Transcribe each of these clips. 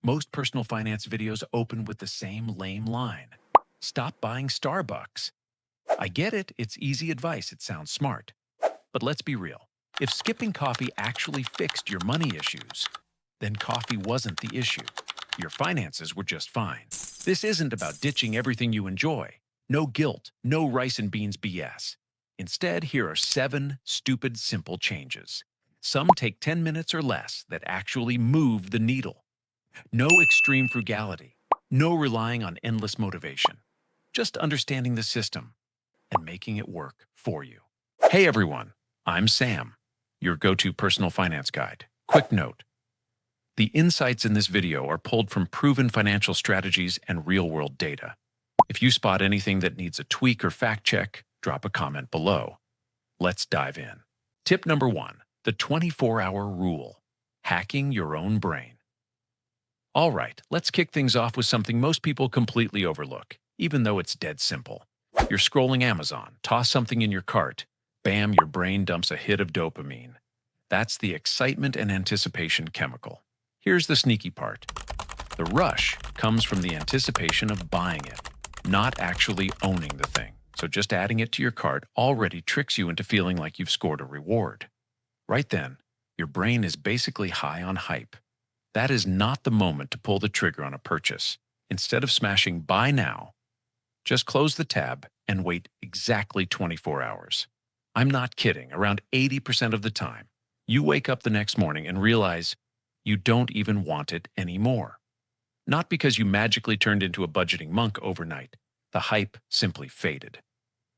Most personal finance videos open with the same lame line. Stop buying Starbucks. I get it, it's easy advice, it sounds smart. But let's be real. If skipping coffee actually fixed your money issues, then coffee wasn't the issue. Your finances were just fine. This isn't about ditching everything you enjoy. No guilt, no rice and beans BS. Instead, here are 7 stupid, simple changes. Some take 10 minutes or less that actually move the needle. No extreme frugality. No relying on endless motivation. Just understanding the system and making it work for you. Hey everyone, I'm Sam, your go-to personal finance guide. Quick note. The insights in this video are pulled from proven financial strategies and real-world data. If you spot anything that needs a tweak or fact check, drop a comment below. Let's dive in. Tip number 1, the 24-hour rule. Hacking your own brain. All right, let's kick things off with something most people completely overlook, even though it's dead simple. You're scrolling Amazon, toss something in your cart, bam, your brain dumps a hit of dopamine. That's the excitement and anticipation chemical. Here's the sneaky part. The rush comes from the anticipation of buying it, not actually owning the thing. So just adding it to your cart already tricks you into feeling like you've scored a reward. Right then, your brain is basically high on hype. That is not the moment to pull the trigger on a purchase. Instead of smashing buy now, just close the tab and wait exactly 24 hours. I'm not kidding, around 80% of the time, you wake up the next morning and realize you don't even want it anymore. Not because you magically turned into a budgeting monk overnight. The hype simply faded.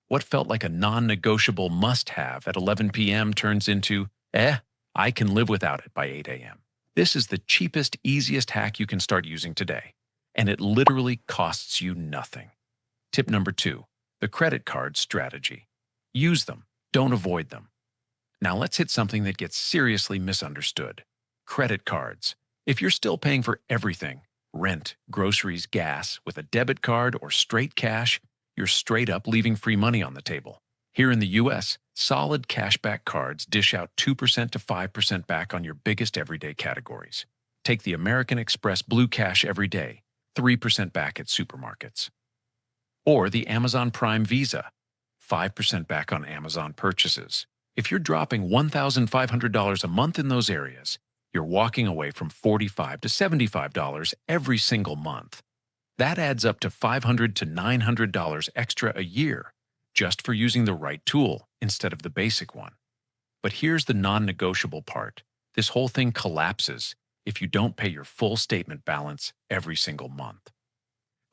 What felt like a non-negotiable must-have at 11 p.m. turns into, I can live without it by 8 a.m. This is the cheapest, easiest hack you can start using today, and it literally costs you nothing. Tip number 2, the credit card strategy. Use them, don't avoid them. Now let's hit something that gets seriously misunderstood. Credit cards. If you're still paying for everything, rent, groceries, gas, with a debit card or straight cash, you're straight up leaving free money on the table. Here in the US, solid cashback cards dish out 2% to 5% back on your biggest everyday categories. Take the American Express Blue Cash every day, 3% back at supermarkets. Or the Amazon Prime Visa, 5% back on Amazon purchases. If you're dropping $1,500 a month in those areas, you're walking away from $45 to $75 every single month. That adds up to $500 to $900 extra a year, just for using the right tool instead of the basic one. But here's the non-negotiable part. This whole thing collapses if you don't pay your full statement balance every single month.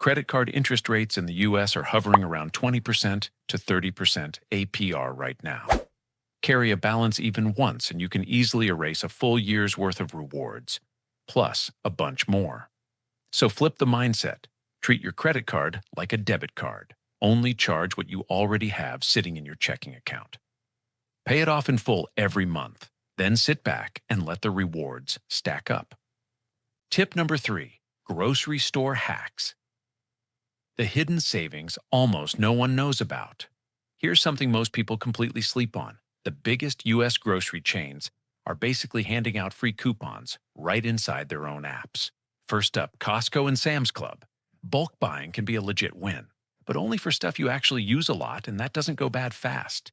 Credit card interest rates in the US are hovering around 20% to 30% APR right now. Carry a balance even once and you can easily erase a full year's worth of rewards, plus a bunch more. So flip the mindset. Treat your credit card like a debit card. Only charge what you already have sitting in your checking account. Pay it off in full every month, then sit back and let the rewards stack up. Tip number 3, grocery store hacks. The hidden savings almost no one knows about. Here's something most people completely sleep on. The biggest US grocery chains are basically handing out free coupons right inside their own apps. First up, Costco and Sam's Club. Bulk buying can be a legit win, but only for stuff you actually use a lot, and that doesn't go bad fast.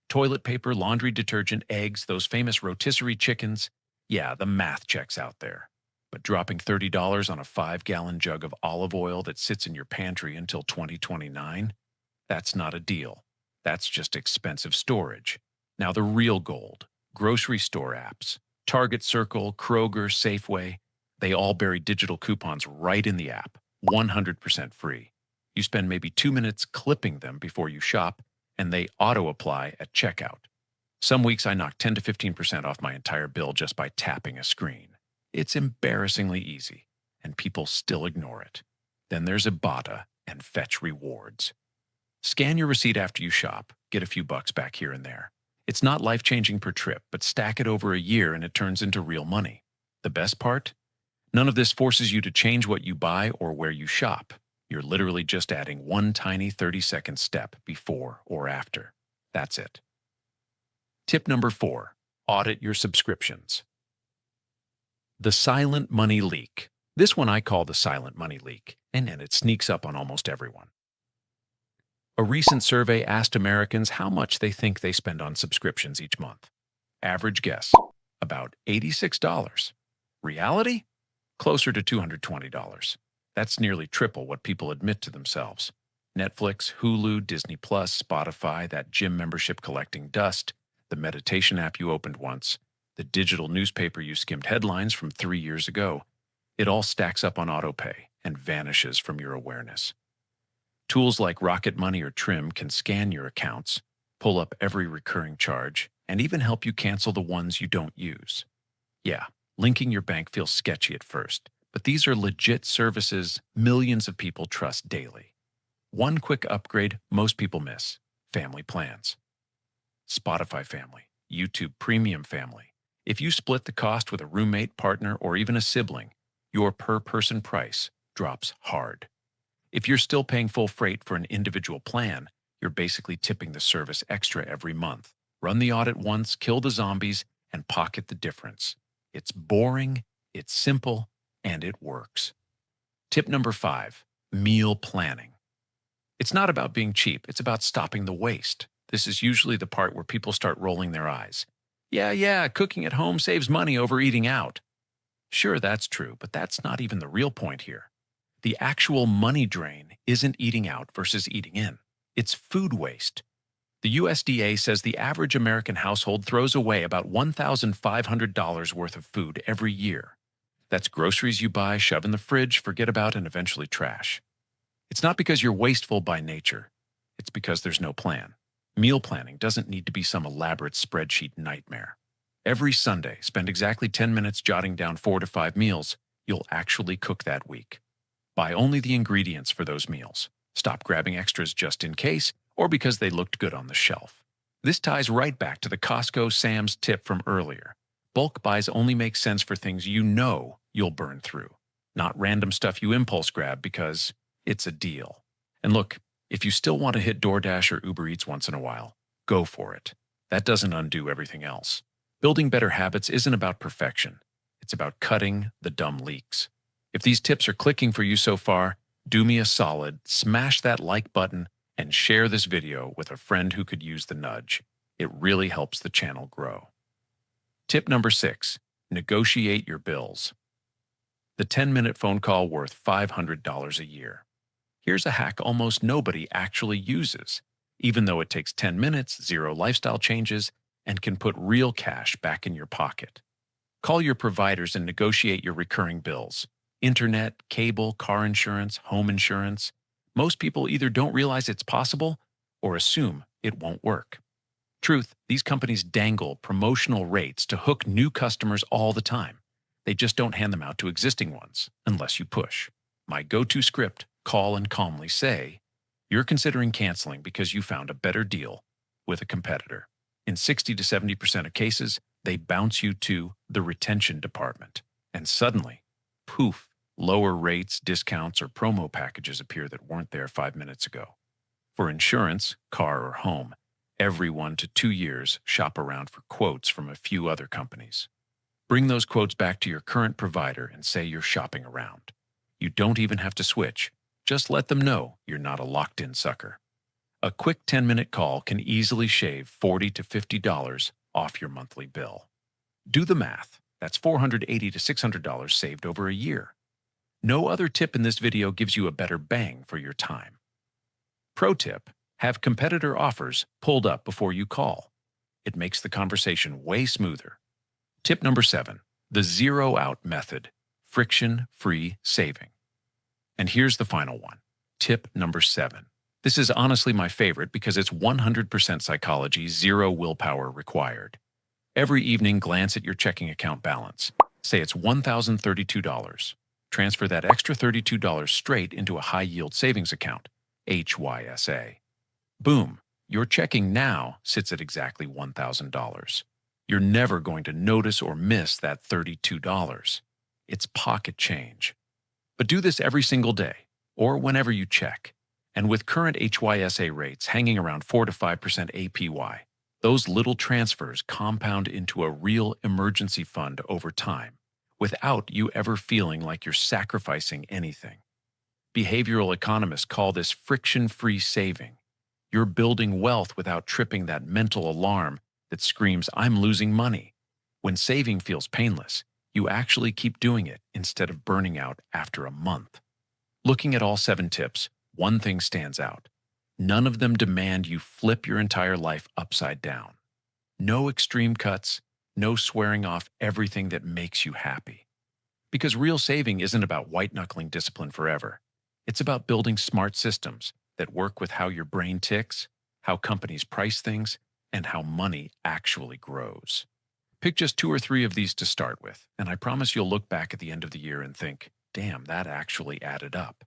Toilet paper, laundry detergent, eggs, those famous rotisserie chickens. Yeah, the math checks out there. But dropping $30 on a 5-gallon jug of olive oil that sits in your pantry until 2029? That's not a deal. That's just expensive storage. Now the real gold, grocery store apps. Target Circle, Kroger, Safeway, they all bury digital coupons right in the app, 100% free. You spend maybe 2 minutes clipping them before you shop, and they auto-apply at checkout. Some weeks I knock 10 to 15% off my entire bill just by tapping a screen. It's embarrassingly easy, and people still ignore it. Then there's Ibotta and Fetch Rewards. Scan your receipt after you shop, get a few bucks back here and there. It's not life-changing per trip, but stack it over a year and it turns into real money. The best part? None of this forces you to change what you buy or where you shop. You're literally just adding one tiny 30-second step before or after. That's it. Tip number 4, audit your subscriptions. The silent money leak. This one I call the silent money leak, and it sneaks up on almost everyone. A recent survey asked Americans how much they think they spend on subscriptions each month. Average guess, about $86. Reality? Closer to $220. That's nearly triple what people admit to themselves. Netflix, Hulu, Disney+, Spotify, that gym membership collecting dust, the meditation app you opened once, the digital newspaper you skimmed headlines from 3 years ago. It all stacks up on autopay and vanishes from your awareness. Tools like Rocket Money or Trim can scan your accounts, pull up every recurring charge, and even help you cancel the ones you don't use. Yeah, linking your bank feels sketchy at first, but these are legit services millions of people trust daily. One quick upgrade most people miss: family plans. Spotify family, YouTube Premium family. If you split the cost with a roommate, partner, or even a sibling, your per-person price drops hard. If you're still paying full freight for an individual plan, you're basically tipping the service extra every month. Run the audit once, kill the zombies, and pocket the difference. It's boring, it's simple, and it works. Tip number 5, meal planning. It's not about being cheap, it's about stopping the waste. This is usually the part where people start rolling their eyes. Yeah, cooking at home saves money over eating out. Sure, that's true, but that's not even the real point here. The actual money drain isn't eating out versus eating in. It's food waste. The USDA says the average American household throws away about $1,500 worth of food every year. That's groceries you buy, shove in the fridge, forget about, and eventually trash. It's not because you're wasteful by nature. It's because there's no plan. Meal planning doesn't need to be some elaborate spreadsheet nightmare. Every Sunday, spend exactly 10 minutes jotting down 4 to 5 meals you'll actually cook that week. Buy only the ingredients for those meals. Stop grabbing extras just in case or because they looked good on the shelf. This ties right back to the Costco Sam's tip from earlier. Bulk buys only make sense for things you know you'll burn through, not random stuff you impulse grab because it's a deal. And look, if you still want to hit DoorDash or Uber Eats once in a while, go for it. That doesn't undo everything else. Building better habits isn't about perfection. It's about cutting the dumb leaks. If these tips are clicking for you so far, do me a solid, smash that like button, and share this video with a friend who could use the nudge. It really helps the channel grow. Tip number 6, negotiate your bills. The 10-minute phone call worth $500 a year. Here's a hack almost nobody actually uses, even though it takes 10 minutes, 0 lifestyle changes, and can put real cash back in your pocket. Call your providers and negotiate your recurring bills. Internet, cable, car insurance, home insurance. Most people either don't realize it's possible or assume it won't work. Truth, these companies dangle promotional rates to hook new customers all the time. They just don't hand them out to existing ones, unless you push. My go-to script, call and calmly say, you're considering canceling because you found a better deal with a competitor. In 60 to 70% of cases, they bounce you to the retention department. And suddenly, poof, lower rates, discounts, or promo packages appear that weren't there 5 minutes ago. For insurance, car or home, every 1 to 2 years, shop around for quotes from a few other companies. Bring those quotes back to your current provider and say you're shopping around. You don't even have to switch. Just let them know you're not a locked-in sucker. A quick 10-minute call can easily shave $40 to $50 off your monthly bill. Do the math. That's $480 to $600 saved over a year. No other tip in this video gives you a better bang for your time. Pro tip, have competitor offers pulled up before you call. It makes the conversation way smoother. Tip number 7, the zero-out method, friction-free saving. And here's the final one, tip number 7. This is honestly my favorite because it's 100% psychology, 0 willpower required. Every evening, glance at your checking account balance. Say it's $1,032. Transfer that extra $32 straight into a high-yield savings account, HYSA. Boom, your checking now sits at exactly $1,000. You're never going to notice or miss that $32. It's pocket change. But do this every single day, or whenever you check. And with current HYSA rates hanging around 4 to 5% APY, those little transfers compound into a real emergency fund over time, without you ever feeling like you're sacrificing anything. Behavioral economists call this friction-free saving. You're building wealth without tripping that mental alarm that screams, "I'm losing money." When saving feels painless, you actually keep doing it instead of burning out after a month. Looking at all 7 tips, one thing stands out. None of them demand you flip your entire life upside down. No extreme cuts, no swearing off everything that makes you happy. Because real saving isn't about white-knuckling discipline forever. It's about building smart systems that work with how your brain ticks, how companies price things, and how money actually grows. Pick just 2 or 3 of these to start with, and I promise you'll look back at the end of the year and think, damn, that actually added up.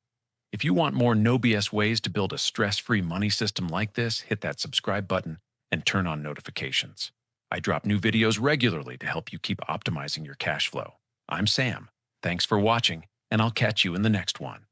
If you want more no BS ways to build a stress-free money system like this, hit that subscribe button and turn on notifications. I drop new videos regularly to help you keep optimizing your cash flow. I'm Sam. Thanks for watching, and I'll catch you in the next one.